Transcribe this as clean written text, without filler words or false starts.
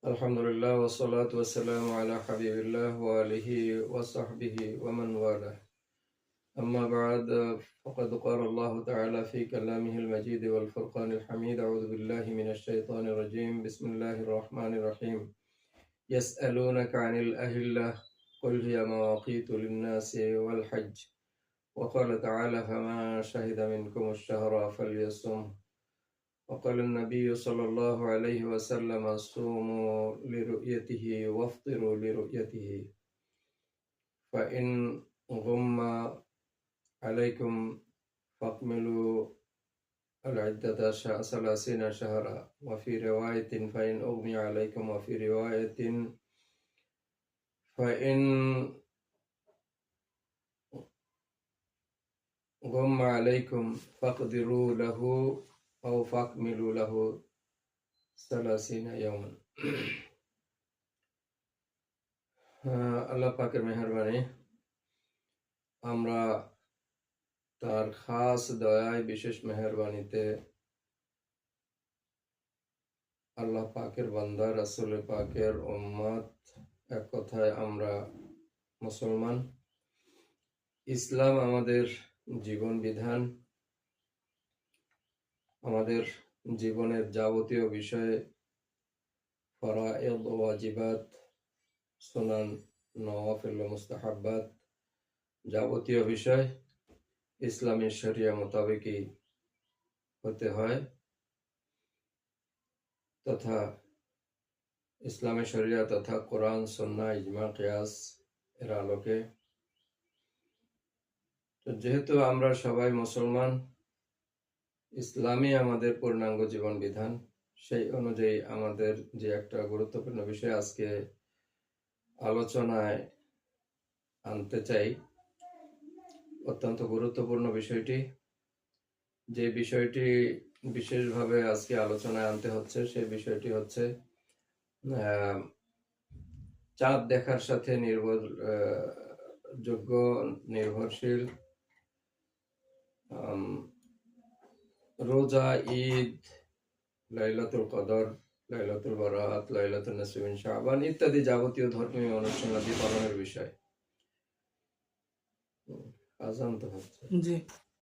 আলহামদুলিল্লাহ ওয়াসসালাতু ওয়াসসালামু আলা হাবিবিল্লাহ ওয়া আলিহি ওয়া সাহবিহি ওয়া মান ওয়ালাহ। আম্মা বা'দ, ফাকাদ ক্বালা আল্লাহু তাআলা ফি কালামিহিল মাজিদ ওয়াল ফুরকানিল হামিদ। আউযু বিল্লাহি মিনাশ শাইতানির রাজীম। বিসমিল্লাহির রাহমানির রাহিম। ইয়াসআলুনাকা আনিল আহিল্লাহ কুল হিয়া মাওয়াকিতু লিন-নাসি ওয়াল হajj। ওয়া ক্বালা তাআলা ফামান শাহিদা মিনকুমুশ শাহরা ফালইয়াসুম। وقال النبي صلى الله عليه وسلم صوموا لرؤيته وافطروا لرؤيته فإن غم عليكم فاكملوا العدة 30 شهرا وفي رواية فإن أغمي عليكم وفي رواية فإن غم عليكم فاقدروا له أو فاكملوا له 30 يوما। আল্লাহ পাকের মেহেরবানি, আমরা তার খাস দয়ায় বিশেষ মেহেরবানিতে আল্লাহ পাকের বান্দা, রাসূল পাকের উম্মত, এক কথায় আমরা মুসলমান। ইসলাম আমাদের জীবন বিধান, আমাদের জীবনের যাবতীয় বিষয়ে ফরায়েদ, ওয়াজিবাত, সুনান, নওয়াফিল, মুস্তাহাব্বাত, যাবতীয় বিষয় ইসলামী শরিয়া মোতাবেকই হতে হয় তথা ইসলামী শরিয়া তথা কোরআন, সুন্নাহ, ইজমা, কিয়াস এর আলোকে। তো যেহেতু আমরা সবাই মুসলমান, ইসলামই আমাদের পূর্ণাঙ্গ জীবন বিধান, সেই অনুযায়ী আমাদের যে একটা গুরুত্বপূর্ণ বিষয় আজকে আলোচনায় আনতে চাই, অত্যন্ত গুরুত্বপূর্ণ বিষয়টি, যে বিষয়টি বিশেষভাবে আজকে আলোচনায় আনতে হচ্ছে, সেই বিষয়টি হচ্ছে চাঁদ দেখার সাথে যোগ্য, নির্ভরশীল রোজা, ঈদ, লাইলাতুল কদর, লাইলাতুল বারাত, লাইলাতুল নিসফি মিন শাবান ইত্যাদি যাবতীয় ধর্মীয় অনুষ্ঠানাদি পালনের বিষয়। আজান তো হচ্ছে। জি।